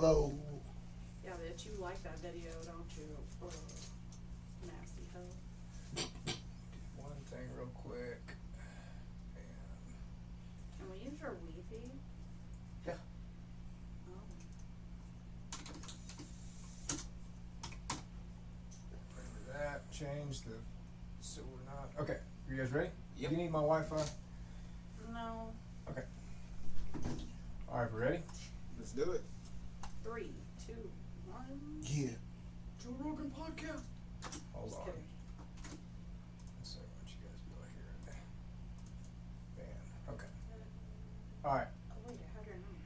Hello. Yeah, bitch, you like that video, don't you? Nasty hoe. One thing real quick. Can we use your Wi-Fi? Yeah. Oh. Remember that. Change the. So we're not. Okay. You guys ready? Yep. You need my Wi-Fi? No. Okay. Alright, we ready? Let's do it. 3, 2, 1. Yeah. Joe Rogan podcast. Hold Just on. kidding. Let's see what you guys do here. Bam. Okay. Alright. Oh, wait, I had your number.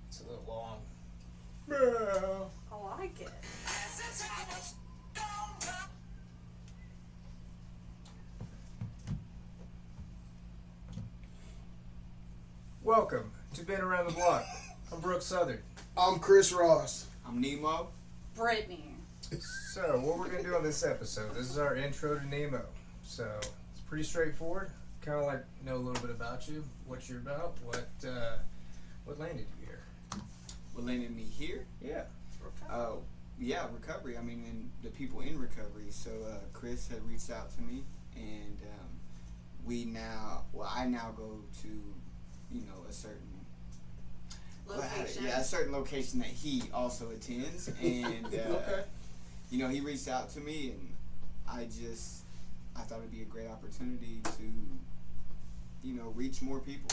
It's a little long. Yeah. I like it. Welcome to Been Around the Block. I'm Brooke Southern. I'm Chris Ross. I'm N3mo. Brittany. So, what we're going to do on this episode, this is our intro to Nemo. So, it's pretty straightforward. Kind of like know a little bit about you, what you're about, what landed you here. What landed me here? Yeah. Oh, yeah, recovery. I mean, and the people in recovery. So Chris had reached out to me, and I now go to, a certain Location. a certain location that he also attends, and Okay. he reached out to me, and I thought it'd be a great opportunity to, reach more people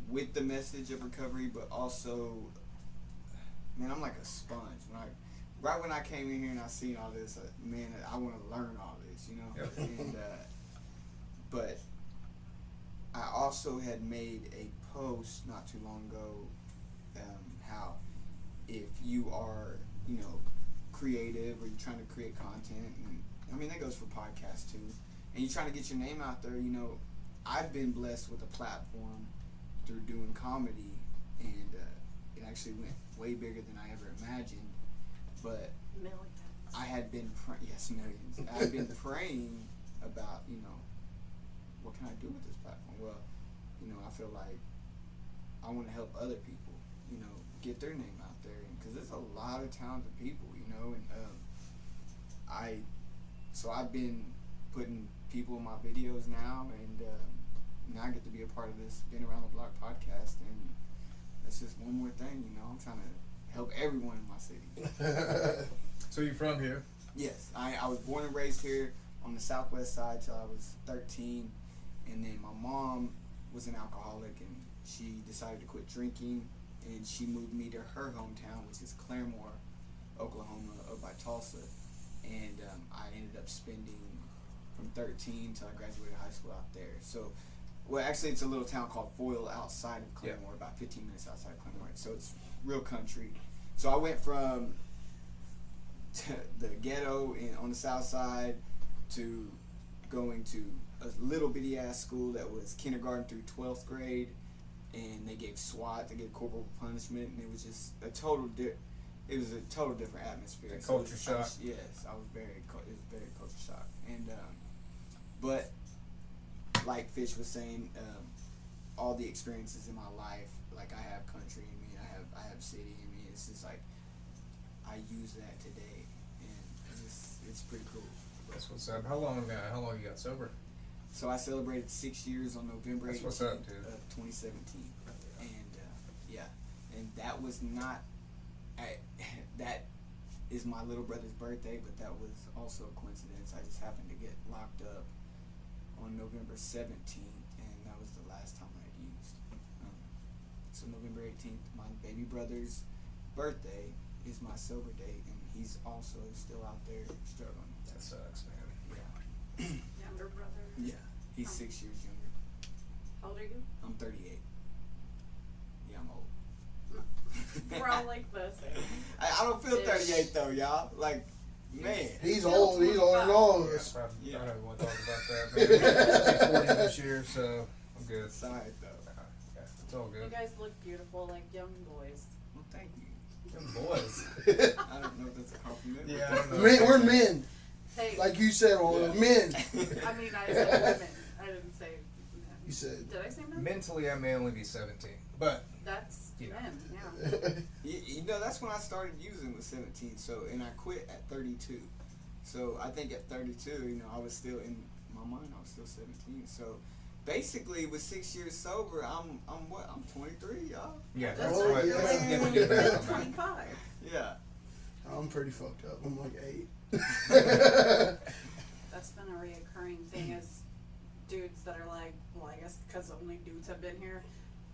with the message of recovery, but also, man, I'm like a sponge. Right when I came in here and I seen all this, man, I want to learn all this, Yep. And but I also had made a post not too long ago, how if you are, creative or you're trying to create content, and I mean that goes for podcasts too, and you're trying to get your name out there, I've been blessed with a platform through doing comedy, and it actually went way bigger than I ever imagined, but Millions. I had been millions. I had been praying about, what can I do with this platform? Well, I feel like I want to help other people, get their name out there, because there's a lot of talented people, and so I've been putting people in my videos now, and now I get to be a part of this Been Around the Block podcast, and that's just one more thing, I'm trying to help everyone in my city. So, you're from here? Yes, I was born and raised here on the southwest side till I was 13, and then my mom was an alcoholic, and she decided to quit drinking, and she moved me to her hometown, which is Claremore, Oklahoma, up by Tulsa, and I ended up spending from 13 till I graduated high school out there. So, well, actually, it's a little town called Foyle outside of Claremore, about 15 minutes outside of Claremore, so it's real country. So I went from the ghetto on the south side to going to a little bitty ass school that was kindergarten through 12th grade, and they gave SWAT, they gave corporal punishment, and it was just a total different atmosphere. A culture shock. It was very culture shock, and but like Fish was saying, all the experiences in my life, like I have country in me, I have city in me. It's just like I use that today, and it's pretty cool. That's what's up. How long you got sober? So I celebrated 6 years on November 18th That's what's up, dude. of 2017, and and that was not. That is my little brother's birthday, but that was also a coincidence. I just happened to get locked up on November 17th, and that was the last time I had used. So November 18th, my baby brother's birthday is my sober date, and he's also still out there struggling. That sucks, man. Yeah. Younger brother. Yeah. He's 6 years younger. How old are you? I'm 38. Yeah, I'm old. We're all like this. I don't feel 38 though, y'all. Like, man. He's Still old. He's older than all of Yeah, us. probably, Yeah. I don't even want to talk about that. Man. I'll be 40 this year, so I'm good. side though. Yeah, it's all You good. guys look beautiful like young boys. Well, thank you. Them boys. I don't know if that's a compliment. Yeah, I don't know. Men, we're men. Hey, Like you said, we're men. I mean, I said women. I didn't say men. You said. Did I say men? Mentally, I may only be 17, but That's You know. men, yeah. You know, that's when I started using was 17. So, and I quit at 32. So I think at 32, you know, I was still in my mind. I was still 17. So basically, with 6 years sober, I'm what? I'm 23, y'all. yeah, That's that's Oh, what. yeah. That's When giving you you said back. 25. Yeah. I'm pretty fucked up. I'm like 8. That's been a reoccurring thing is dudes that are like, well, I guess because only dudes have been here,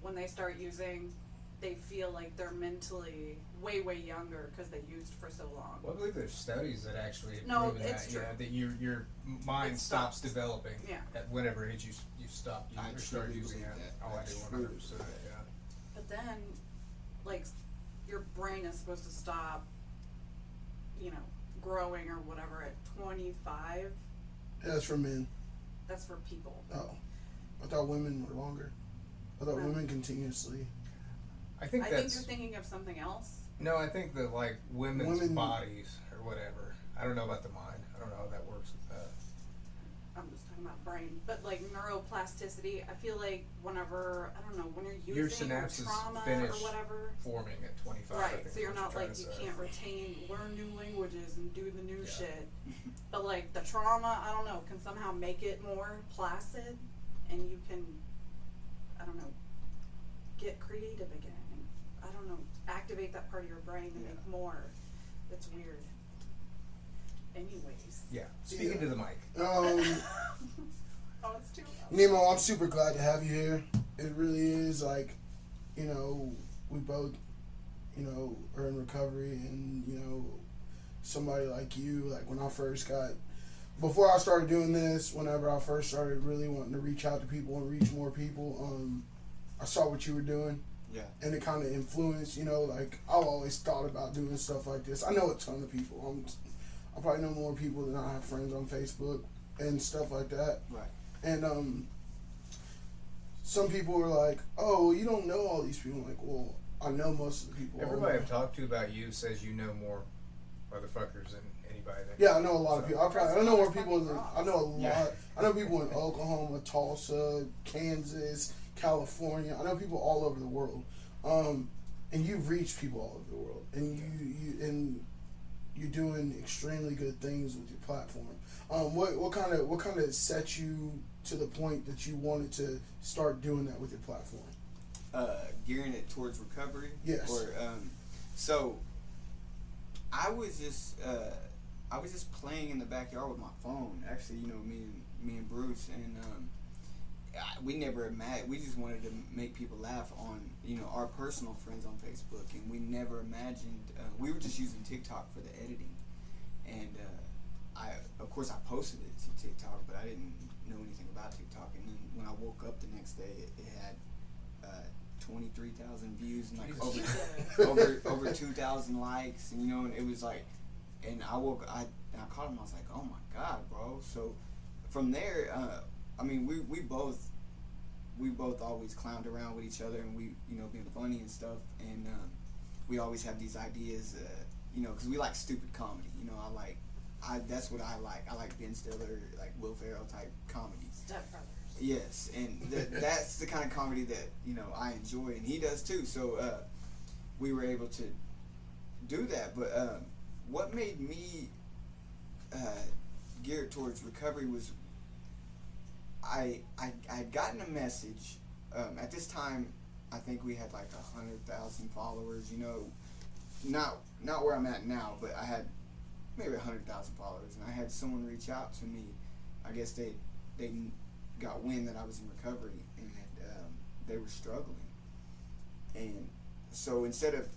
when they start using, they feel like they're mentally way, way younger because they used for so long. Well, I believe there's studies that actually have No, proven it's that, true. yeah, that your mind It stops stops. developing Yeah. at whatever age you stop I using or start truly using believe it. that. Oh, I I do truly 100%. believe that. Yeah. But then, like, your brain is supposed to stop, you know, growing or whatever at 25. Yeah, that's for men. That's for people. Oh. I thought women were longer. I thought No. women continuously. I think I think that's you're thinking of something else. no. I think that like women's Women- bodies or whatever. I don't know about the mind. I don't know how that works with that. I'm just talking about brain, but like neuroplasticity, I feel like whenever, I don't know, when you're Your using or synapses trauma finish or whatever, Forming at 25. I right? think So is you're what not trying like to you say. can't learn new languages and do the new Yeah. shit, but like the trauma, I don't know, can somehow make it more placid, and you can, I don't know, get creative again. And, I don't know, activate that part of your brain to Yeah. make more. It's weird. Anyways. Yeah. Speaking Yeah. to the mic. Oh, it's too loud. Nemo, I'm super glad to have you here. It really is like, you know, we both, you know, are in recovery, and you know, somebody like you, like when I first got, before I started doing this, whenever I first started really wanting to reach out to people and reach more people, I saw what you were doing. Yeah. And it kind of influenced, you know, like I've always thought about doing stuff like this. I know a ton of people. I probably know more people than I have friends on Facebook and stuff like that. Right. And some people are like, "Oh, you don't know all these people." I'm like, well, I know most of the people. Everybody I've talked to about you says you know more motherfuckers than anybody. That Yeah, I know a lot of So- people. I know more people than Fucking I know a lot. Yeah. I know people in Oklahoma, Tulsa, Kansas, California. I know people all over the world. And you've reached people all over the world, and you're doing extremely good things with your platform. What kind of set you to the point that you wanted to start doing that with your platform? Gearing it towards recovery. Yes. Or so I was just playing in the backyard with my phone. Actually, you know, me and Bruce, and we never imagined. We just wanted to make people laugh on, you know, our personal friends on Facebook, and we never imagined. We were just using TikTok for the editing, and of course I posted it to TikTok, but I didn't know anything about TikTok. And then when I woke up the next day, it had 23,000 views and like over 2,000 likes, and you know, and it was like, and I called him. I was like, oh my god, bro. So from there, I mean, we both always clowned around with each other, and we, you know, being funny and stuff, and we always have these ideas, you know, because we like stupid comedy. You know, that's what I like. I like Ben Stiller, like Will Ferrell type comedies. Step Brothers. Yes, and that's the kind of comedy that, you know, I enjoy, and he does too. So we were able to do that. But what made me geared towards recovery was I'd gotten a message. At this time, I think we had like 100,000 followers. You know, not where I'm at now, but I had maybe 100,000 followers, and I had someone reach out to me. I guess they got wind that I was in recovery, and they were struggling. And so instead of,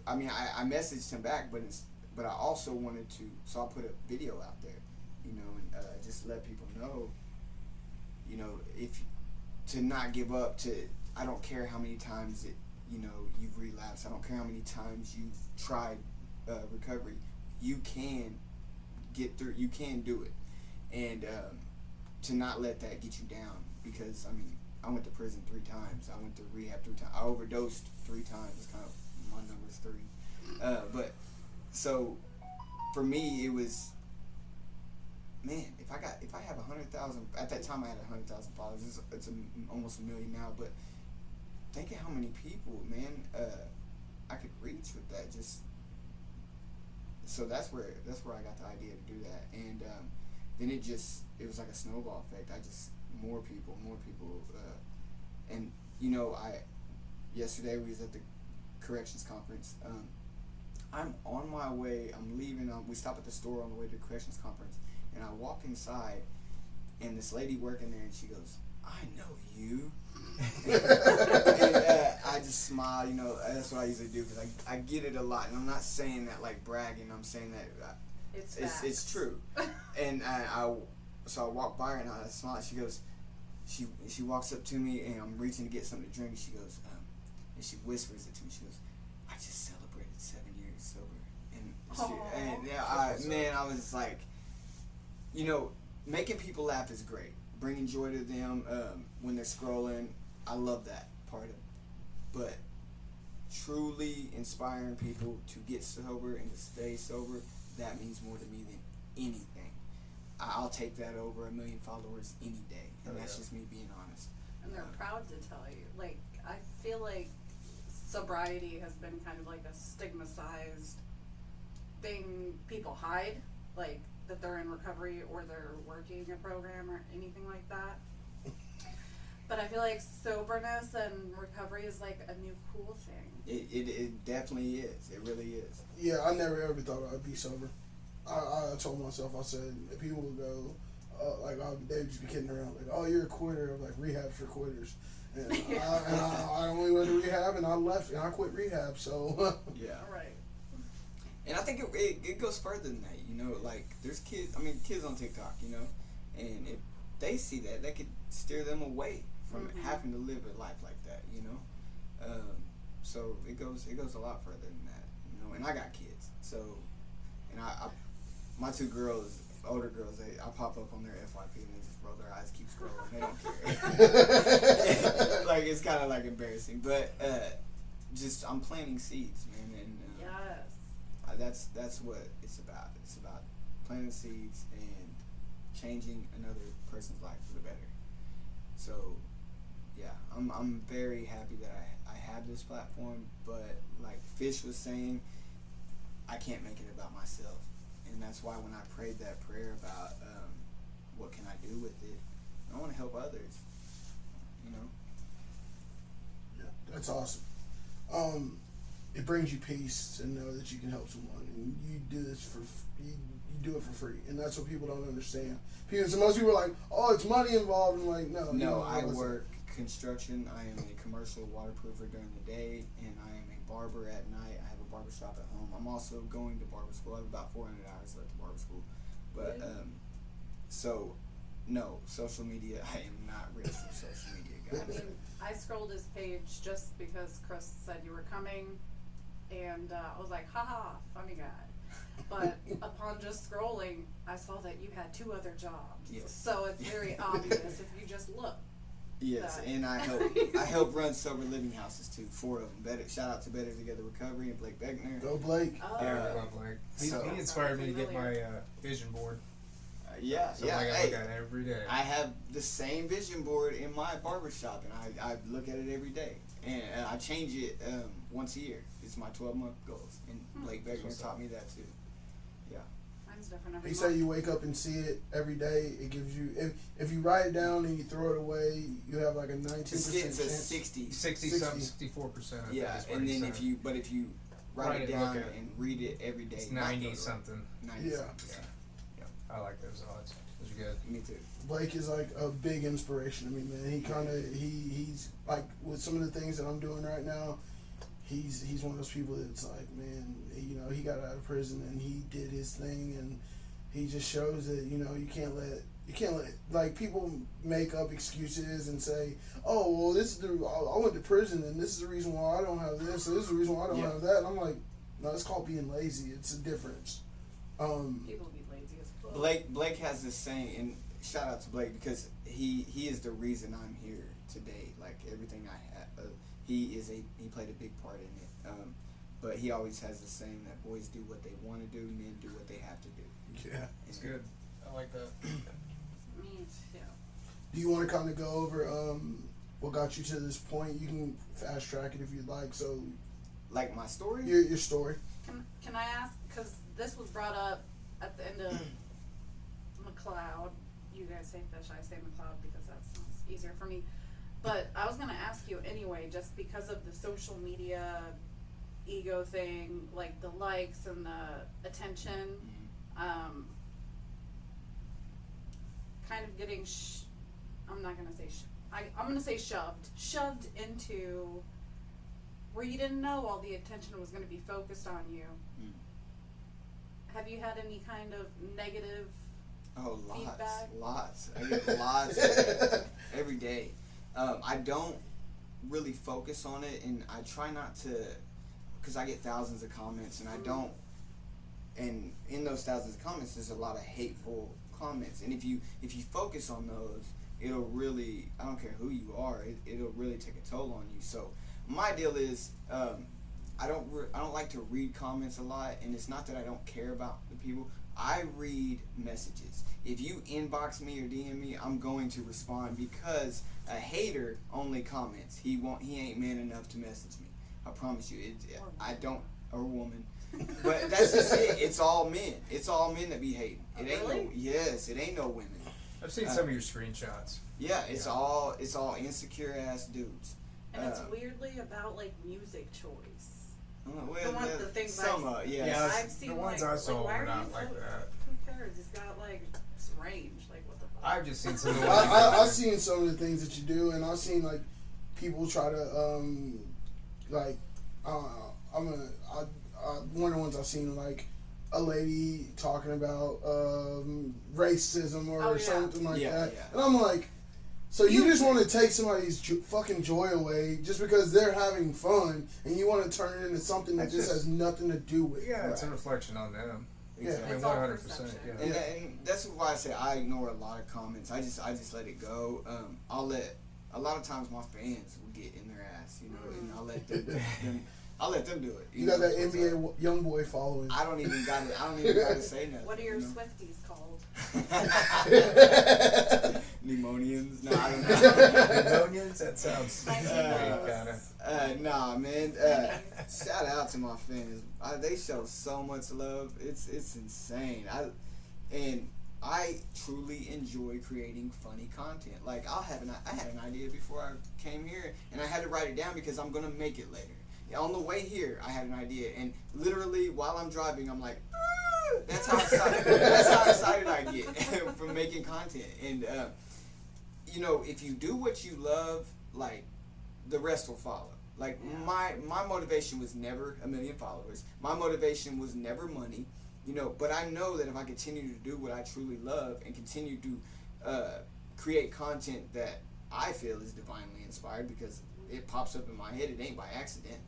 I mean, I messaged him back, but I also wanted to, so I put a video out there, you know, and just let people know, you know, if to not give up. I don't care how many times you know, you've relapsed. I don't care how many times you've tried recovery. You can get through. You can do it, and to not let that get you down. Because I mean, I went to prison 3 times. I went to rehab 3 times. I overdosed 3 times. It's kind of, my number's 3. But so for me, it was, man, if I have 100,000, at that time I had 100,000 followers. It's almost 1 million now. But think of how many people, man, I could reach with that. Just so that's where I got the idea to do that, and then it was like a snowball effect. More people, and yesterday we was at the corrections conference. I'm on my way. I'm leaving. We stop at the store on the way to the corrections conference, and I walk inside, and this lady working there, and she goes, "I know you." And I just smile. That's what I usually do, because I get it a lot, and I'm not saying that like bragging. I'm saying that it's true. And so I walk by her and I smile. She goes, she walks up to me, and I'm reaching to get something to drink. And she goes, and she whispers it to me. She goes, "I just celebrated 7 years sober." I was just like, making people laugh is great. Bringing joy to them when they're scrolling, I love that part of it. But truly inspiring people to get sober and to stay sober, that means more to me than anything. I'll take that over 1 million followers any day, and that's just me being honest. And they're proud to tell you. Like, I feel like sobriety has been kind of like a stigmatized thing people hide, like that they're in recovery or they're working a program or anything like that. But I feel like soberness and recovery is like a new cool thing. It definitely is. It really is. Yeah, I never ever thought I'd be sober. I told myself, I said, people would go, they'd just be kidding around, like, "Oh, you're a quitter." I'm like, "Rehab's for quitters." And I only went to rehab, and I left, and I quit rehab, so. Yeah. Right. And I think it goes further than that, like, there's kids on TikTok, and if they see that, that could steer them away from having to live a life like that, so it goes a lot further than that, and I got kids, so, and I my 2 girls, older girls, I pop up on their FYP and they just roll their eyes, keep scrolling, they don't care. Like, it's kind of like embarrassing, but I'm planting seeds, man, and yes. that's what it's about. It's about planting seeds and changing another person's life for the better. So, yeah, I'm very happy that I have this platform, but like Fish was saying, I can't make it about myself. And that's why when I prayed that prayer about what can I do with it, I want to help others, Yeah, that's awesome. It brings you peace to know that you can help someone, and you do this you do it for free, and that's what people don't understand. So most people are like, "Oh, it's money involved," and like, no. No, I work construction. I am a commercial waterproofer during the day, and I am a barber at night. I have a barber shop at home. I'm also going to barber school. I have about 400 hours left to barber school, but so no, social media. I am not rich from social media, guys. I mean, I scrolled his page just because Chris said you were coming, and I was like, haha, funny guy. But upon just scrolling, I saw that you had 2 other jobs. Yes. So it's very obvious if you just look. Yes, and I help run sober living houses too, 4 of them. Shout out to Better Together Recovery and Blake Beckner. Go Blake. Oh. Yeah, I love Blake. He inspired me to get my vision board. Yeah, So I look at it every day. I have the same vision board in my barbershop, and I look at it every day. And I change it once a year. It's my 12-month goals. And Blake Beckner taught me that too. Yeah. Mine's different every He month. said you wake up and see it every day. It gives you, if you write it down and you throw it away, you have like a 19% It's chance. a 60. 64%. Yeah, and then if you write it down look at it. and read it every day. It's 90 something. 90 Yeah. something. Yeah, I like those odds. Those are good. Me too. Blake is like a big inspiration to me, man. He's like, with some of the things that I'm doing right now, he's one of those people that's like, man, he got out of prison and he did his thing, and he just shows that, you can't let like, people make up excuses and say, "Oh, well, I went to prison and this is the reason why I don't have this, or this is the reason why I don't have that." And I'm like, no, it's called being lazy. It's a difference. People be lazy as fuck. Blake has this saying, and shout out to Blake, because he is the reason I'm here today. Like everything I had, he played a big part in it. But he always has the saying that boys do what they want to do, men do what they have to do. Yeah. It's good. I like that. Me too. Do you want to kind of go over what got you to this point? You can fast track it if you'd like. So, Like my story? your story. Can I ask, because this was brought up at the end of McLeod. You guys say Fish, I say McLeod because that sounds easier for me. But I was going to ask you anyway, just because of the social media ego thing, like the likes and the attention, kind of getting, I'm not going to say, I'm going to say shoved into where you didn't know all the attention was going to be focused on you. Have you had any kind of negative feedback? Lots. I get lots every day. I don't really focus on it, and I try not to, because I get thousands of comments, and I don't. And in those thousands of comments, there's a lot of hateful comments, and if you focus on those, it'll really, I don't care who you are, it'll really take a toll on you. So my deal is, I don't like to read comments a lot, and it's not that I don't care about the people. I read messages. If you inbox me or DM me, I'm going to respond, because a hater only comments. He ain't man enough to message me. I promise you. Or woman. But that's just it. It's all men. It's all men that be hating. It ain't really? Yes, it ain't no women. I've seen some of your screenshots. Yeah, it's all insecure ass dudes. And it's weirdly about like music choice. Well, The things some Yeah, I've seen the ones like, I saw why were are not you like so, that. Who cares? It's got like range. Like what the fuck? I've just seen some of the I've seen some of the things that you do, and I've seen like people try to one of the ones I've seen, like a lady talking about racism or something like that, and I'm like, so you just want to take somebody's fucking joy away just because they're having fun, and you want to turn it into something that just has nothing to do with it. Yeah, it's a reflection on them. Exactly. I mean, It's all 100%. perception. Yeah. And that's why I say I ignore a lot of comments. I just let it go. A lot of times my fans will get in their ass, and I'll let them do it. You got that NBA young boy following. I don't even gotta say nothing. What are your Swifties called? Pneumonians? No, I don't know. Pneumonians? That sounds Nice kind of. Nah, man. Shout out to my fans. They show so much love. It's insane. I truly enjoy creating funny content. Like I had an idea before I came here, and I had to write it down because I'm gonna make it later. On the way here, I had an idea, and literally while I'm driving, I'm like, ah! That's how excited I get from making content. And if you do what you love, like the rest will follow. Like my motivation was never 1 million followers. My motivation was never money. But I know that if I continue to do what I truly love and continue to create content that I feel is divinely inspired, because it pops up in my head, it ain't by accident,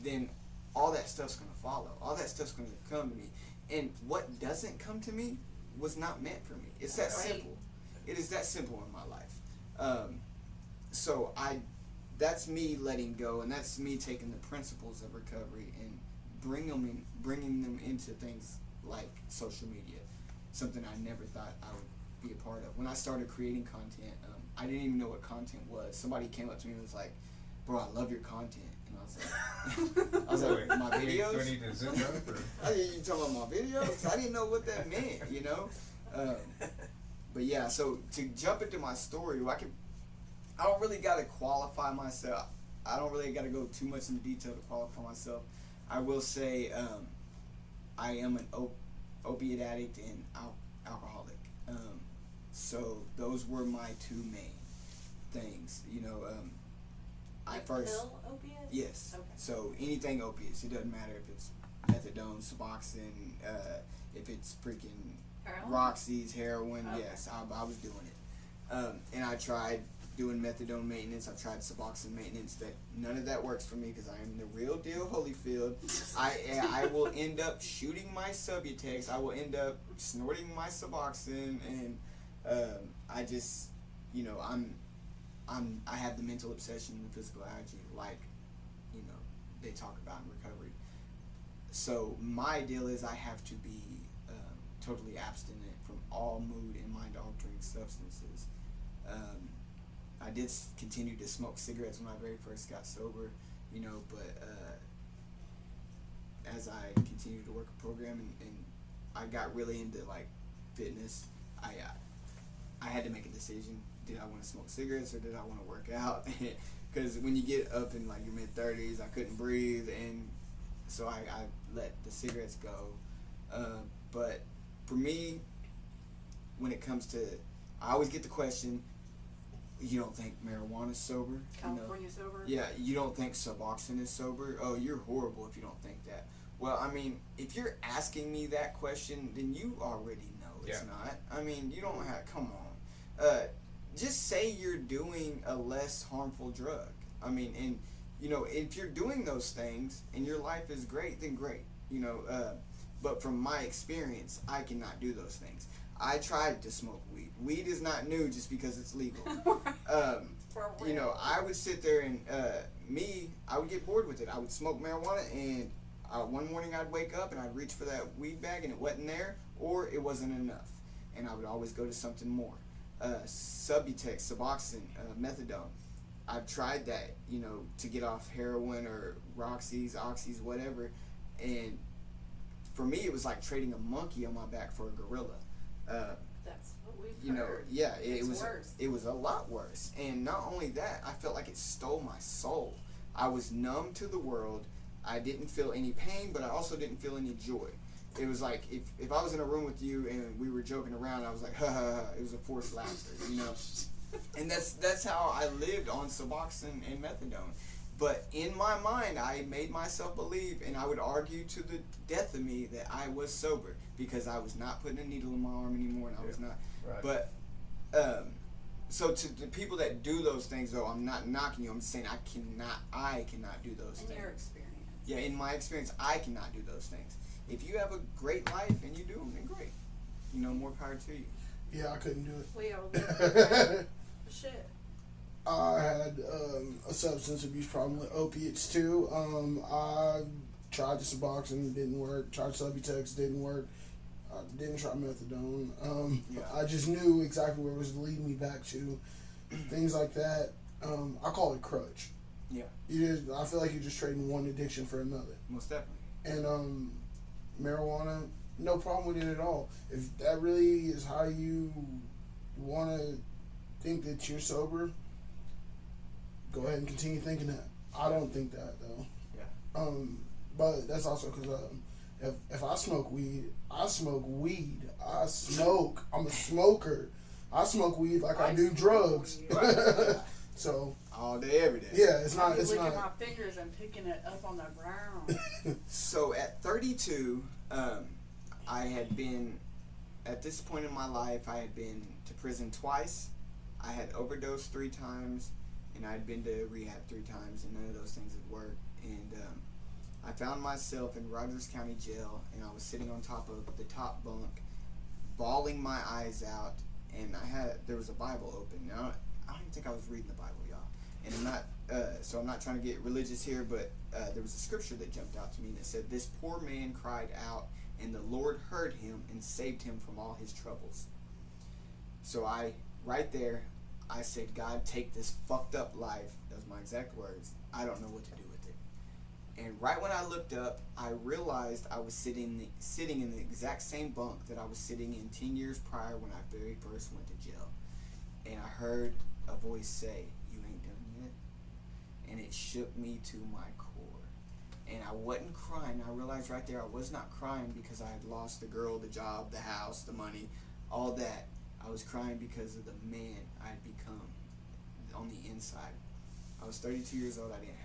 then all that stuff's going to follow. All that stuff's going to come to me. And what doesn't come to me was not meant for me. It's that simple. It is that simple in my life. So that's me letting go, and that's me taking the principles of recovery and bringing them into things like social media, something I never thought I would be a part of. When I started creating content, I didn't even know what content was. Somebody came up to me and was like, "Bro, I love your content," and I was like, "My videos?" Do I need to zip up? Or? You talking about my videos? I didn't know what that meant, But yeah, so to jump into my story, I don't really gotta qualify myself. I don't really gotta go too much into detail to qualify myself. I will say I am an opiate addict and alcoholic. So those were my two main things. Pill opiate? Yes. Okay. So anything opiates. It doesn't matter if it's methadone, Suboxone, if it's freaking Heroin? Roxy's, heroin. Okay. Yes, I was doing it. And I tried doing methadone maintenance. I've tried Suboxone maintenance. None of that works for me because I am the real deal Holyfield. I will end up shooting my Subutex. I will end up snorting my Suboxone, and I just, I have the mental obsession and the physical allergy, like, you know, they talk about in recovery. So my deal is I have to be totally abstinent from all mood and mind altering substances. I did continue to smoke cigarettes when I very first got sober, you know, but as I continued to work a program and I got really into like fitness, I had to make a decision. Did I want to smoke cigarettes or did I want to work out? Because when you get up in like your mid 30s, I couldn't breathe, and so I let the cigarettes go. But for me, when it comes to, I always get the question, you don't think marijuana's sober? California sober? Yeah, you don't think Suboxone is sober? Oh, you're horrible if you don't think that. Well, I mean, if you're asking me that question, then you already know it's not. I mean, you don't have, come on. Just say you're doing a less harmful drug. I mean, and, you know, if you're doing those things and your life is great, then great. You know, but from my experience, I cannot do those things. I tried to smoke weed. Weed is not new just because it's legal. You know, I would sit there and I would get bored with it. I would smoke marijuana, and one morning I'd wake up and I'd reach for that weed bag and it wasn't there, or it wasn't enough, and I would always go to something more. Subutex, Suboxone, methadone. I've tried that, you know, to get off heroin or Roxy's, Oxys, whatever, and for me it was like trading a monkey on my back for a gorilla. That's what we've You know, heard. yeah, It's was worse. It was a lot worse. And not only that, I felt like it stole my soul. I was numb to the world. I didn't feel any pain, but I also didn't feel any joy. It was like if I was in a room with you and we were joking around, I was like, ha ha ha. It was a forced laughter, you know. And that's how I lived on Suboxone and methadone. But in my mind, I made myself believe, and I would argue to the death of me, that I was sober because I was not putting a needle in my arm anymore, and I was not. Right. But so to the people that do those things, though, I'm not knocking you. I'm just saying I cannot do those In things. your experience. Yeah, in my experience, I cannot do those things. If you have a great life and you do them, then great. You know, more power to you. Yeah, I couldn't do it. Leo, shit. I had a substance abuse problem with opiates too. I tried the Suboxone, didn't work. Tried Subutex, didn't work. I didn't try methadone. I just knew exactly where it was leading me back to. Things like that. I call it crutch. Yeah. I feel like you're just trading one addiction for another. Most definitely. And marijuana, no problem with it at all. If that really is how you want to think that you're sober, go ahead and continue thinking that. I don't think that though. Yeah. But that's also because if I smoke weed, I smoke weed. I'm a smoker. I smoke weed like I do drugs. So all day, every day. yeah, it's not. I'd be It's licking not. my fingers and picking it up on the ground. So at 32, I had been, at this point in my life, I had been to prison twice. I had overdosed 3 times, and I had been to rehab 3 times, and none of those things had worked. And I found myself in Rogers County Jail, and I was sitting on top of the top bunk, bawling my eyes out, and there was a Bible open. Now, I don't even think I was reading the Bible, y'all. And I'm not, so I'm not trying to get religious here, but there was a scripture that jumped out to me that said, "This poor man cried out, and the Lord heard him and saved him from all his troubles." So right there, I said, "God, take this fucked up life." That was my exact words. I don't know what to do with it. And right when I looked up, I realized I was sitting in the exact same bunk that I was sitting in 10 years prior when I very first went to jail. And I heard a voice say, "You ain't done yet." And it shook me to my core. And I wasn't crying. I realized right there I was not crying because I had lost the girl, the job, the house, the money, all that. I was crying because of the man I had become on the inside. I was 32 years old. I didn't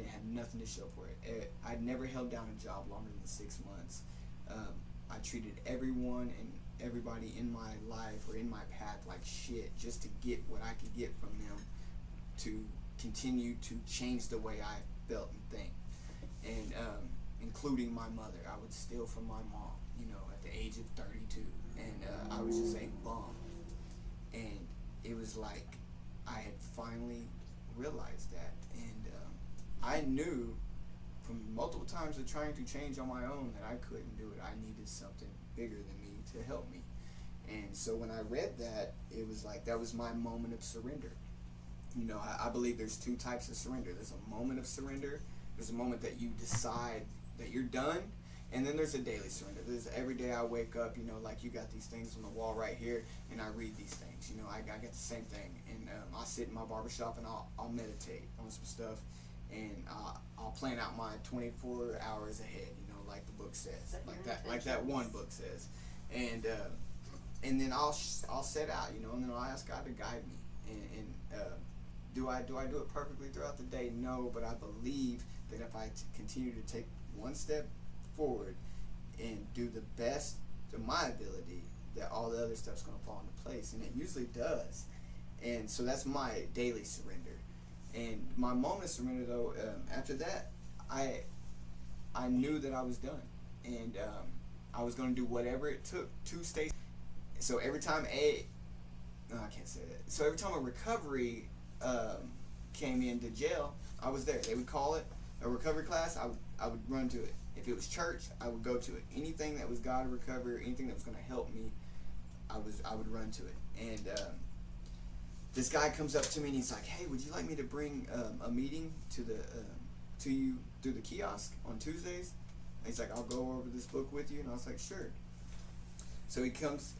have nothing to show for it. I'd never held down a job longer than 6 months. I treated everyone and everybody in my life or in my path like shit just to get what I could get from them to continue to change the way I felt and think. And including my mother. I would steal from my mom, at the age of 32. And I was just a bum. And it was like I had finally realized that, and I knew from multiple times of trying to change on my own that I couldn't do it. I needed something bigger than me to help me. And so when I read that, it was like that was my moment of surrender. You know, I believe there's two types of surrender. There's a moment of surrender. There's a moment that you decide that you're done. And then there's a daily surrender. There's every day I wake up, you know, like you got these things on the wall right here, and I read these things. You know, I get the same thing. And I'll sit in my barbershop and I'll meditate on some stuff. And I'll plan out my 24 hours ahead, you know, like the book says. Like that one book says. And then I'll set out, you know, and then I'll ask God to guide me. And do I do it perfectly throughout the day? No, but I believe that if I continue to take one step forward and do the best to my ability, that all the other stuff's going to fall into place, and it usually does. And so that's my daily surrender. And my moment of surrender, though, after that, I knew that I was done, and I was going to do whatever it took to stay. So every time I can't say that. So every time a recovery came into jail, I was there. They would call it a recovery class. I would run to it. If it was church, I would go to it. Anything that was God recovery, or anything that was going to help me, I would run to it. And this guy comes up to me and he's like, "Hey, would you like me to bring a meeting to you through the kiosk on Tuesdays?" And he's like, "I'll go over this book with you." And I was like, "Sure." So he comes.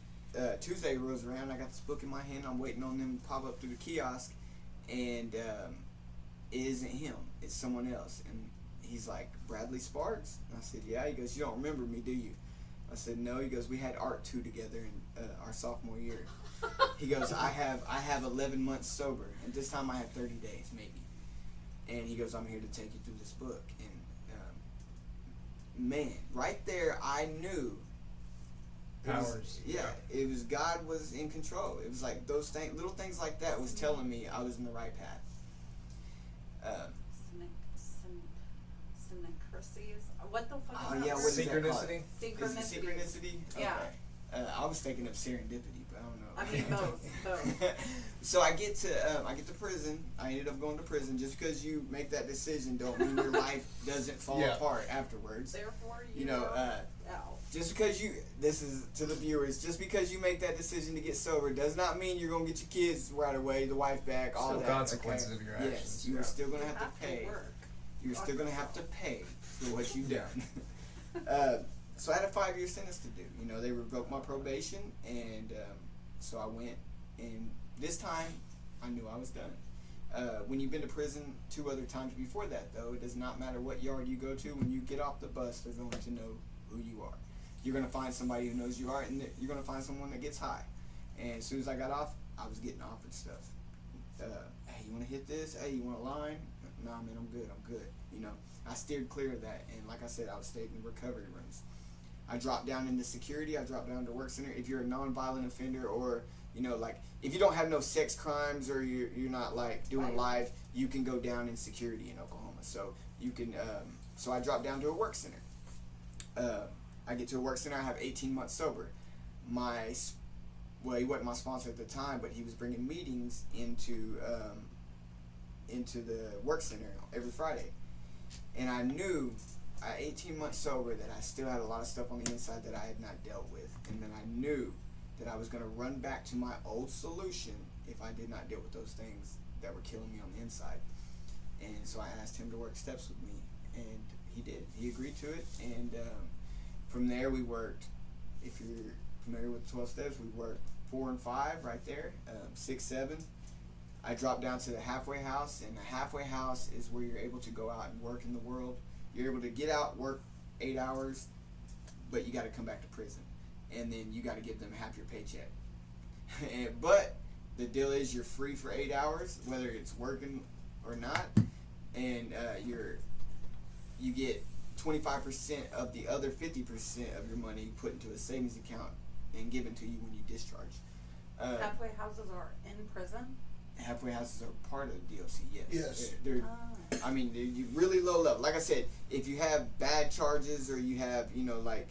Tuesday rolls around. I got this book in my hand. I'm waiting on them to pop up through the kiosk, and it isn't him. It's someone else. And he's like, "Bradley Sparks?" And I said, "Yeah." He goes, "You don't remember me, do you?" I said, "No." He goes, "We had Art 2 together in our sophomore year." He goes, I have 11 months sober, and this time I had 30 days maybe." And he goes, "I'm here to take you through this book." And man, right there, I knew. Powers. It was God was in control. It was like those things, little things like that, was telling me I was in the right path. Synchronicities. What the fuck is that? Yeah, word? what is that called? Synchronicity? Is it synchronicity? Yeah. Okay. I was thinking of serendipity, but I don't know. I mean both. So I get to prison. I ended up going to prison. Just because you make that decision, don't mean your life doesn't fall apart afterwards. Therefore, you know. out. Just because this is to the viewers, just because you make that decision to get sober does not mean you're gonna get your kids right away, the wife back, all Still that. consequences of your actions. Yes, you're still gonna have to pay. Work. You're still gonna have to pay for what you've done. So I had a 5-year sentence to do. You know, they revoked my probation, and so I went. And this time, I knew I was done. When you've been to prison 2 other times before that, though, it does not matter what yard you go to. When you get off the bus, they're going to know who you are. You're going to find somebody who knows you are, and you're going to find someone that gets high. And as soon as I got off, I was getting offered stuff. Hey, you want to hit this? Hey, you want a line? Nah, man, I'm good. You know, I steered clear of that. And like I said, I stayed in recovery rooms. I dropped down into security. I dropped down to work center. If you're a nonviolent offender, or, you know, like, if you don't have no sex crimes, or you're not, like, doing life, you can go down in security in Oklahoma. So you can, so I dropped down to a work center. I get to a work center. I have 18 months sober. He wasn't my sponsor at the time, but he was bringing meetings into the work center every Friday. And I knew at 18 months sober that I still had a lot of stuff on the inside that I had not dealt with. And then I knew that I was going to run back to my old solution if I did not deal with those things that were killing me on the inside. And so I asked him to work steps with me, and he did. He agreed to it, and from there we worked. If you're familiar with 12 steps, we worked 4 and 5 right there, 6, 7. I dropped down to the halfway house, and the halfway house is where you're able to go out and work in the world. You're able to get out, work 8 hours, but you got to come back to prison, and then you got to give them half your paycheck. But the deal is you're free for 8 hours, whether it's working or not, and you get 25% of the other 50% of your money put into a savings account and given to you when you discharge. Halfway houses are in prison? Halfway houses are part of the DLC, yes. Yes. They're I mean, they're really low level. Like I said, if you have bad charges, or you have, you know, like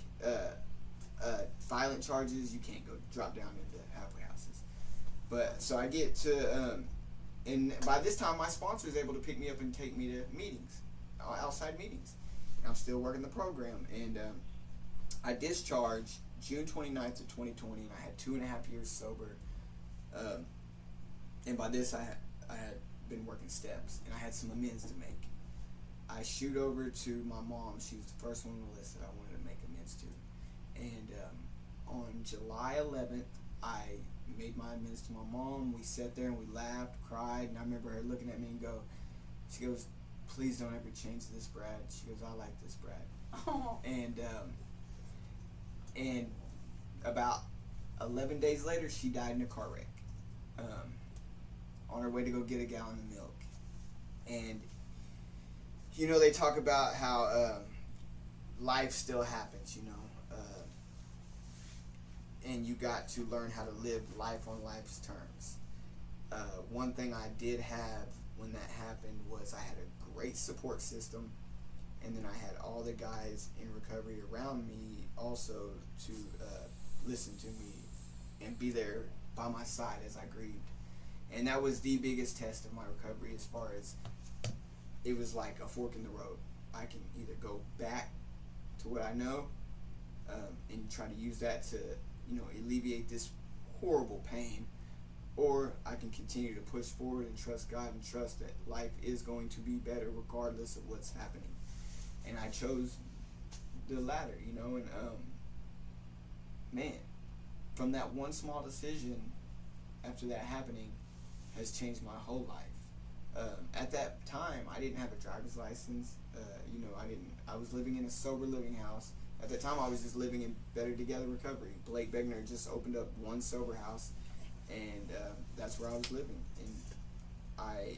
violent charges, you can't go drop down into halfway houses. But so I get to And by this time, my sponsor is able to pick me up and take me to meetings, outside meetings. And I'm still working the program. And I discharged June 29th of 2020, and I had 2.5 years sober. And by this, I had been working steps, and I had some amends to make. I shoot over to my mom. She was the first one on the list that I wanted to make amends to. And on July 11th, I made my amends to my mom. We sat there and we laughed, cried, and I remember her looking at me and she goes, please don't ever change this, Brad. She goes, I like this, Brad. Oh. And about 11 days later, she died in a car wreck on her way to go get a gallon of milk. And you know, they talk about how life still happens, you know, and you got to learn how to live life on life's terms. One thing I did have when that happened was I had a great support system, and then I had all the guys in recovery around me also to listen to me and be there by my side as I grieved. And that was the biggest test of my recovery, as far as it was like a fork in the road. I can either go back to what I know and try to use that to, you know, alleviate this horrible pain, or I can continue to push forward and trust God and trust that life is going to be better regardless of what's happening. And I chose the latter, you know, and man, from that one small decision after that happening has changed my whole life. At that time, I didn't have a driver's license. You know, I was living in a sober living house. At that time, I was just living in Better Together Recovery. Blake Begner just opened up one sober house, and that's where I was living. And I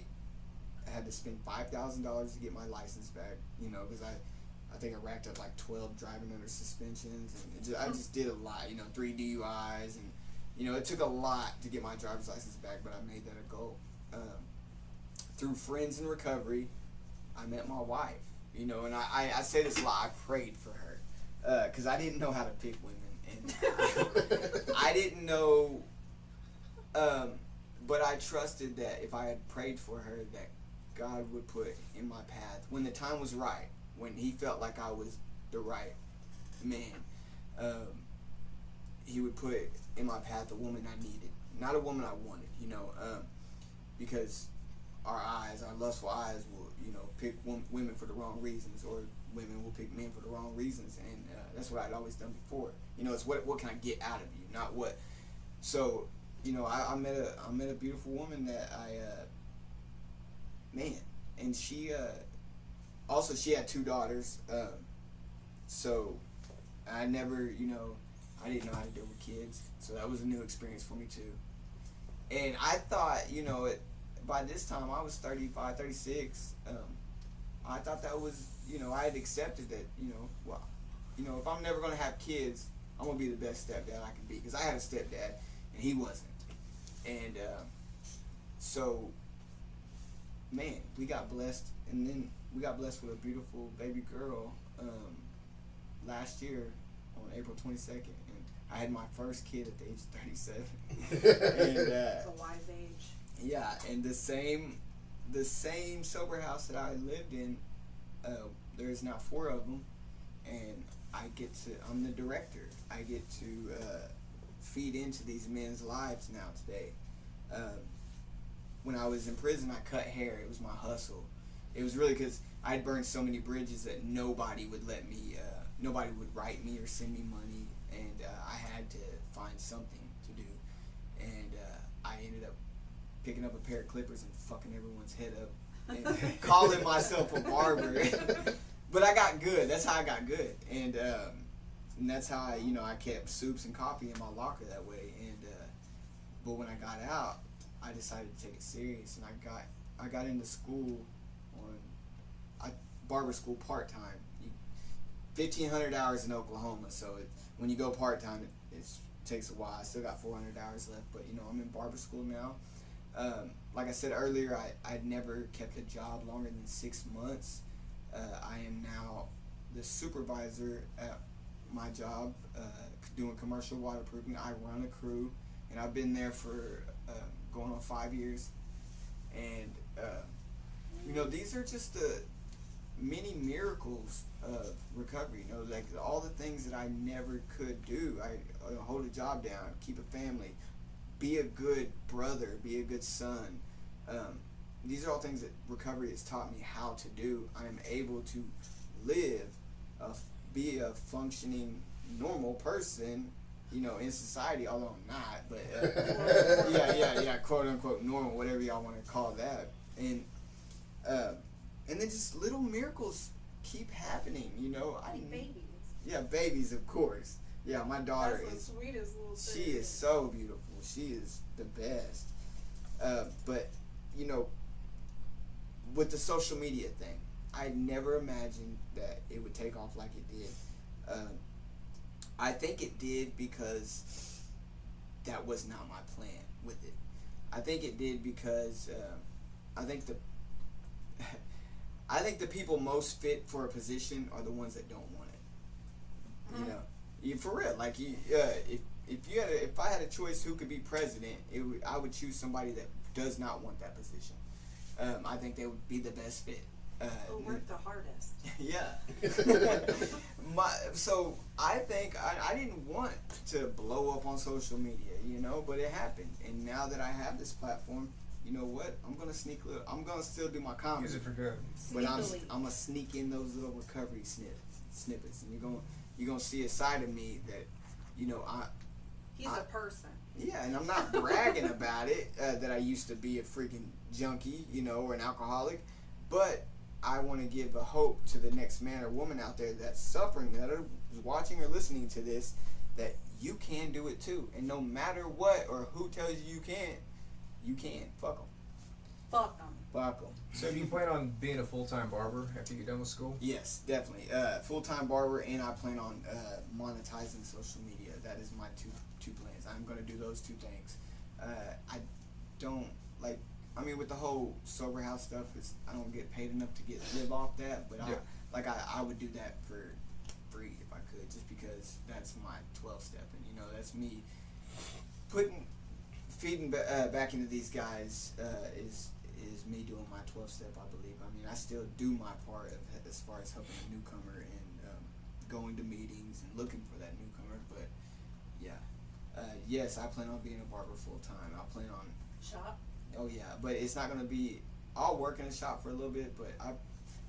had to spend $5,000 to get my license back, you know, because I think I racked up like 12 driving under suspensions, and I just did a lot, you know, 3 DUIs, and, you know, it took a lot to get my driver's license back, but I made that a goal. Through friends in recovery, I met my wife, you know, and I say this a lot, I prayed for her, because I didn't know how to pick women, and I didn't know, but I trusted that if I had prayed for her, that God would put in my path, when the time was right, when he felt like I was the right man, he would put in my path a woman I needed, not a woman I wanted, you know, because our lustful eyes will, you know, pick women for the wrong reasons, or women will pick men for the wrong reasons, and that's what I'd always done before. You know, it's what can I get out of you, not what. So, you know, I met a beautiful woman that and she also, she had 2 daughters, so I never, you know, I didn't know how to deal with kids, so that was a new experience for me too. And I thought, you know, by this time I was 35, 36, I thought that was, you know, I had accepted that, you know, well, you know, if I'm never going to have kids, I'm going to be the best stepdad I can be, because I had a stepdad and he wasn't. And so, man, we got blessed, and then we got blessed with a beautiful baby girl last year on April 22nd, and I had my first kid at the age of 37. And It's a wise age. yeah, and the same sober house that I lived in, there's now 4 of them, and I'm the director. I get to feed into these men's lives now today. When I was in prison, I cut hair. It was my hustle. It was really because I'd burned so many bridges that nobody would let me, nobody would write me or send me money, and I had to find something to do. And I ended up picking up a pair of clippers and fucking everyone's head up and calling myself a barber. But I got good. That's how I got good. And that's how I kept soups and coffee in my locker that way. And but when I got out, I decided to take it serious, and I got into school on barber school part-time. 1,500 hours in Oklahoma, so when you go part-time, it takes a while. I still got 400 hours left, but I'm in barber school now. Like I said earlier, I'd never kept a job longer than 6 months. I am now the supervisor at my job, doing commercial waterproofing. I run a crew, and I've been there for going on 5 years. these are just the many miracles of recovery. Like all the things that I never could do. I hold a job down, keep a family, be a good brother, be a good son. These are all things that recovery has taught me how to do. I am able to live, be a functioning, normal person, in society, although I'm not, but yeah, quote unquote normal, whatever y'all want to call that. And then just little miracles keep happening, Babies. Yeah, babies, of course. Yeah, my daughter That's the sweetest little thing. She is so beautiful. She is the best. But with the social media thing, I never imagined that it would take off like it did. I think it did because that was not my plan with it. I think it did because I think the people most fit for a position are the ones that don't want it. For real. Like if I had a choice who could be president, I would choose somebody that does not want that position. I think they would be the best fit. Who worked the hardest? Yeah. So I think I didn't want to blow up on social media, but it happened. And now that I have this platform, you know what? I'm gonna I'm gonna still do my comedy. Use it for good. But I'm gonna sneak in those little recovery snippets, and you're gonna see a side of me that, He's a person. Yeah, and I'm not bragging about it that I used to be a freaking junkie, or an alcoholic, but I want to give a hope to the next man or woman out there that's suffering, that are watching or listening to this, that you can do it too. And no matter what or who tells you can't, you can. Fuck them. Fuck them. Fuck them. So do you plan on being a full-time barber after you're done with school? Yes, definitely. Full-time barber, and I plan on monetizing social media. That is my two plans. I'm going to do those two things. I don't like. With the whole sober house stuff, I don't get paid enough to live off that, but I would do that for free if I could, just because that's my 12-step, and that's me feeding back into these guys is me doing my 12-step, I believe. I still do my part as far as helping a newcomer and going to meetings and looking for that newcomer, but yes, I plan on being a barber full-time. I plan on shop. Oh yeah, but it's not gonna be. I'll work in a shop for a little bit, but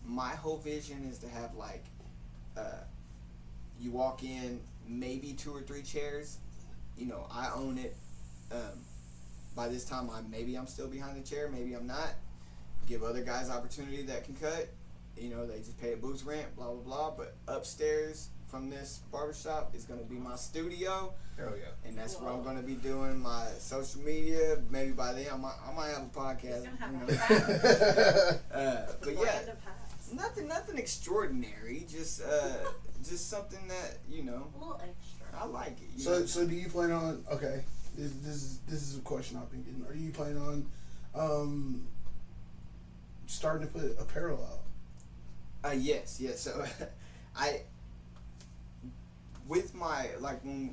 my whole vision is to have you walk in, maybe 2 or 3 chairs. I own it. By this time, I'm still behind the chair, maybe I'm not. Give other guys opportunity that can cut. They just pay a booth rent, blah blah blah. But upstairs from this barbershop is gonna be my studio. Hell yeah. And that's where I'm going to be doing my social media. Maybe by then I might have a podcast. He's going to have but yeah, nothing extraordinary. Just something that a little extra. I like it. So do you plan on? Okay, this is a question I've been getting. Are you planning on starting to put apparel out? Yes. So with my,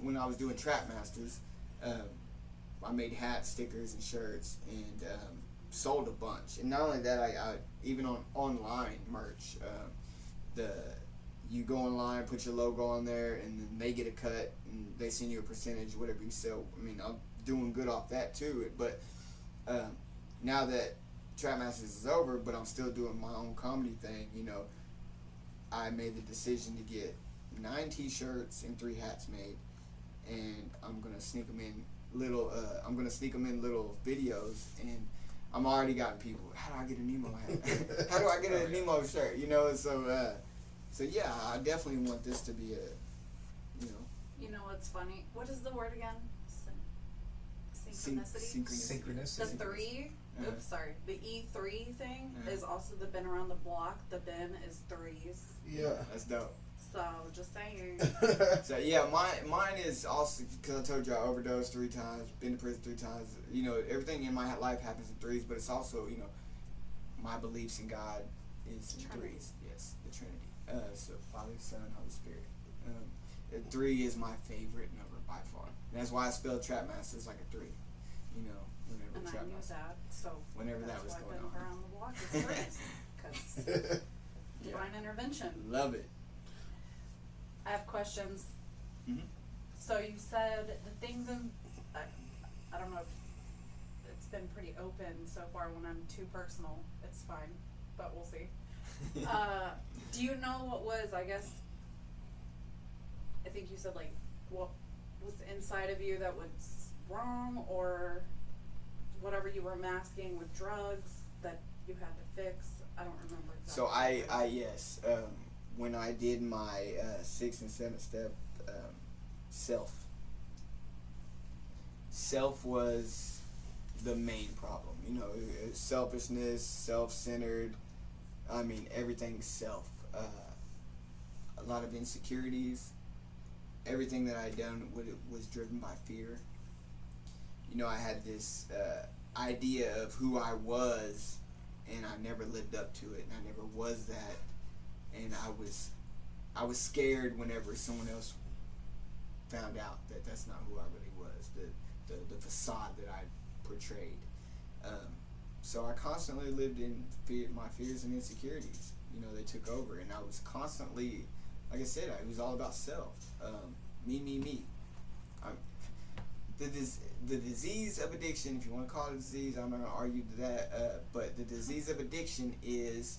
when I was doing Trap Masters, I made hats, stickers, and shirts, and sold a bunch. And not only that, I even on online merch, you go online, put your logo on there, and then they get a cut, and they send you a percentage, whatever you sell. I'm doing good off that too. But now that Trap Masters is over, but I'm still doing my own comedy thing, I made the decision to get 9 t-shirts and 3 hats made, and I'm gonna sneak them in little videos, and I'm already gotten people, how do I get a Nemo hat? How do I get a Nemo shirt? So yeah, I definitely want this to be You know what's funny? What is the word again? Synchronicity? Synchronicity. The 3, the E3 thing is also the bin around the block. The bin is 3s. Yeah. That's dope. So, just saying. So yeah, mine is also, because I told you I overdosed 3 times, been to prison 3 times. Everything in my life happens in 3s, but it's also, my beliefs in God is in 3s. Yes, the Trinity. So Father, Son, Holy Spirit. 3 is my favorite number by far. And that's why I spelled Trap Masters like a 3. And I knew that, so whenever that that's was why going bin on. around the block is 3s. Divine intervention. Love it. I have questions. Mhm. So you said the things in, I don't know if it's been pretty open so far. When I'm too personal, it's fine, but we'll see. Do you know what was, I guess, I think you said like what was inside of you that was wrong, or whatever you were masking with drugs that you had to fix? I don't remember exactly. So yes, when I did my 6th and 7th step, self was the main problem. You know, selfishness, self-centered. I mean, everything self. A lot of insecurities. Everything that I done was driven by fear. You know, I had this idea of who I was, and I never lived up to it, and I never was that. And I was scared whenever someone else found out that that's not who I really was, the facade that I portrayed. So I constantly lived in my fears and insecurities. You know, they took over, and I was constantly, like I said, it was all about self. Me. The disease of addiction, if you want to call it a disease, I'm not going to argue that, but the disease of addiction is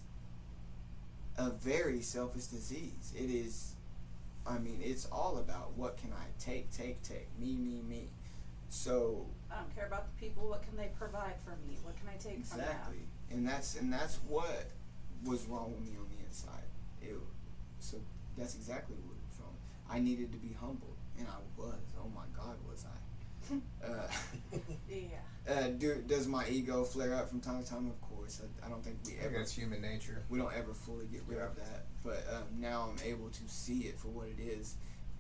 a very selfish disease. It is, I mean, it's all about what can I take, me. So I don't care about the people. What can they provide for me? What can I take from them? Exactly, and that's what was wrong with me on the inside. So that's exactly what was wrong. I needed to be humbled, and I was. Oh my God, was I? Yeah. Does my ego flare up from time to time? Of course. I don't think I think that's human nature. we don't ever fully get rid of that. But now I'm able to see it for what it is,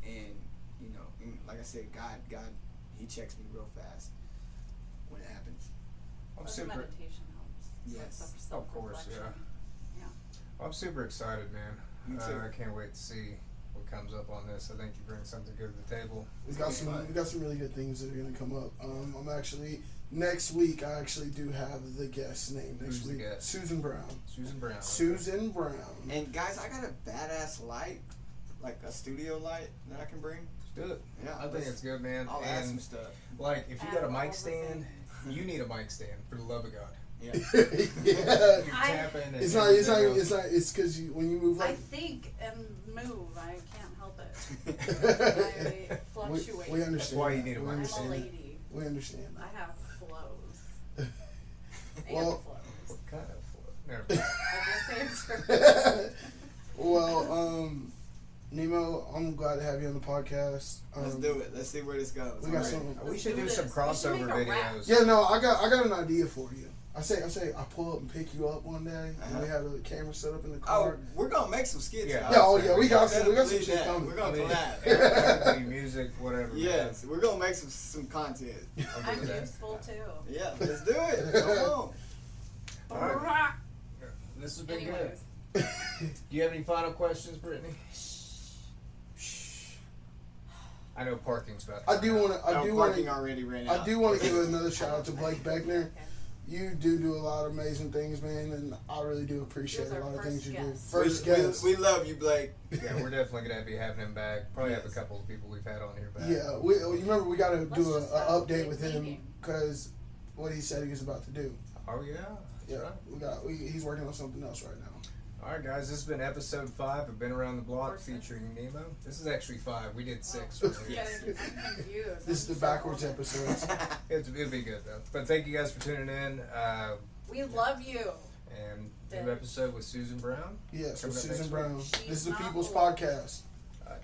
and you know, and like I said, God, He checks me real fast when it happens. Meditation helps. Yes, of course, yeah. I'm super excited, man. Me too. I can't wait to see what comes up on this. I think you bring something good to the table. We got some really good things that are going to come up. I'm actually next week. I actually do have the guest name next Who's week. the guest? Susan Brown. Susan Brown. And guys, I got a badass light, like a studio light that I can bring. Do it. Yeah, I think it's good, man. I'll add some And stuff. like, if you Add got a all mic the stand, things. you need a mic stand for the love of God. Yeah. Yeah. You tap in and It's everything else. It's because when you move I like think and move. I can't help it. I fluctuate. we understand. That's why you need a We mic I'm a understand. lady. We understand. I have flows. Well- flows. What kind of flow? Never mind. I just answered. Well, N3mo, I'm glad to have you on the podcast. Let's do it. Let's see where this goes. We got Alright. some. We should do this. some We should crossover make a rap. videos. Yeah, no, I got an idea for you. I say, I pull up and pick you up one day, and we have the camera set up in the Oh, car. we're gonna make some skits. Yeah. guys. Yeah, oh yeah, we got some Believe shit that. coming. We're gonna collab. Everybody, music, whatever. Yes, we're gonna make some content. Man. I'll I'm do that. useful too. Yeah, let's do it. Come on. All right. This has been Anyways, good. Do you have any final questions, Brittany? I know parking's about to I do want to. Parking already ran out. I do want to give another shout out to Blake Beckner. okay. You do a lot of amazing things, man, and I really do appreciate He was a our lot of things you do. first First we, guest. we love you, Blake. Yeah, we're definitely gonna be having him back. Probably have a Yes. couple of people we've had on here back. Yeah, you remember we got to Let's do just a have a update big with him meeting. because what he said he was about to do. Oh yeah. Yeah, That's right. he's working on something else right now. All right, guys. This has been episode 5 of Been Around the Block Or six. featuring N3mo. This is actually 5. We did 6 Oh, earlier. I'm confused. This is the backwards episodes. It'll be good though. But thank you guys for tuning in. We love you. And Did- new episode with Susan Brown. Yes, Coming with up next Susan week. Brown. She's This is the not People's alone. Podcast.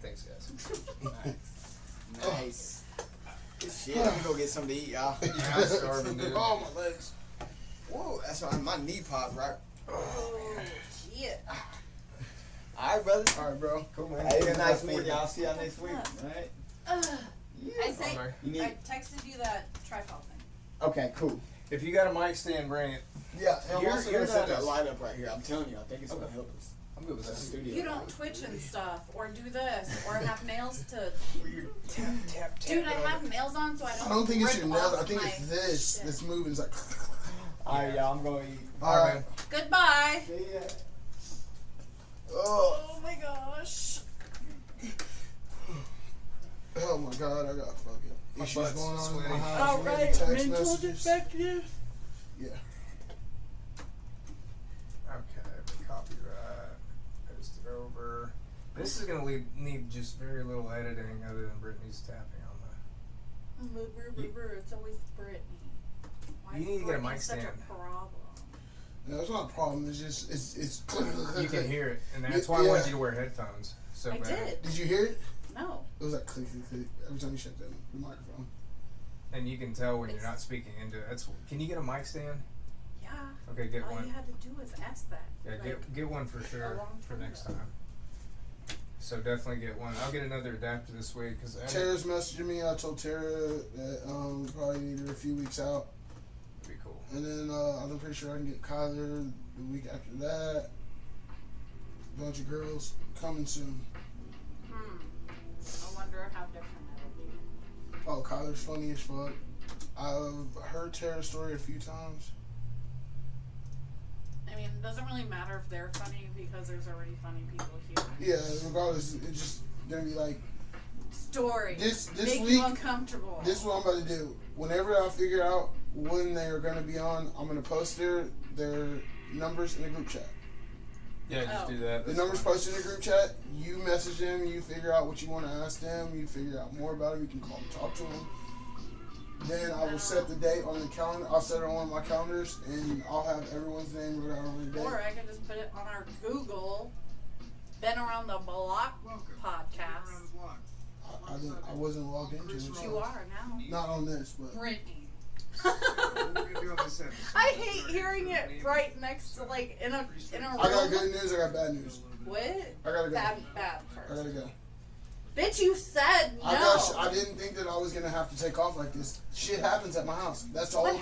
Thanks, guys. Nice. Shit, I'm gonna go get something to eat, y'all. Yeah, I'm starving, dude. Oh, my legs. Whoa, that's why my knee popped, right? Oh, shit. All right, brother. All right, bro. Cool, man. Hey, it was Yeah, nice for meeting you. y'all. See y'all next week. What's All right. I say, Alright. You need- I texted you that tripod thing. Okay, cool. If you got a mic stand, bring it. Yeah, and I'm You're also gonna gonna set set that light up right here. I'm telling you, I think it's gonna Okay. help us. I'm good with That's a that. studio. You don't twitch and stuff, or do this, or have nails to. Tap, tap, tap. Dude, I have nails on, so I don't. I don't think it's rip your nails. off I think my it's this. shit. This moving is like. All right, y'all. I'm gonna eat. All right, man. Goodbye. See ya. Oh, my gosh. oh my God, I got fucking My issues butt's going on in my sweaty. house. All I'm getting right, text mental messages. defective. Yeah. Okay, copyright. Paste it over. This is gonna need just very little editing, other than Brittany's tapping on It's always Brittany. Why You is need to get a Brittany mic such stand. a problem? No, it's not a problem. It's just it's. the. You can hear it, and that's why I Yeah. wanted you to wear headphones. So I bad. did. Did you hear it? No. It was like click, click, click every time you shut down the microphone. And you can tell when you're It's- not speaking into it. Can you get a mic stand? Yeah. Okay, get All one. you had to do was ask that. Yeah, Like, get one for sure long for time next ago. time. So definitely get one. I'll get another adapter this week because Tara's messaging me. I told Tara that we probably need her a few weeks out. That'd be cool. And then I'm pretty sure I can get Kyler the week after that. Bunch of girls coming soon. I wonder how different it'll be. Oh, Kyler's funny as fuck. I've heard Tara's story a few times. I mean, it doesn't really matter if they're funny because there's already funny people here. Yeah, regardless, it's just gonna be like Story. This Make week- you uncomfortable. this is what I'm about to do. Whenever I figure out when they are gonna be on, I'm gonna post their numbers in the group chat. Yeah, just do that. The That's numbers fine. posted in the group chat. You message them. You figure out what you want to ask them. You figure out more about them. You can call and talk to them. Then I will set the date on the calendar. I'll set it on one of my calendars, and I'll have everyone's name wrote out on the date. Or I could just put it on our Google Been Around the Block podcast. I wasn't logged into it. You are now. Not on this, but Brittany. What are we gonna do on this episode? I hate hearing it right next to like in a room. I got good news. I got bad news. What? I gotta go. Bad I first. gotta go. Bitch, you said no. I didn't think that I was gonna have to take off like this. Shit happens at my house. That's all. What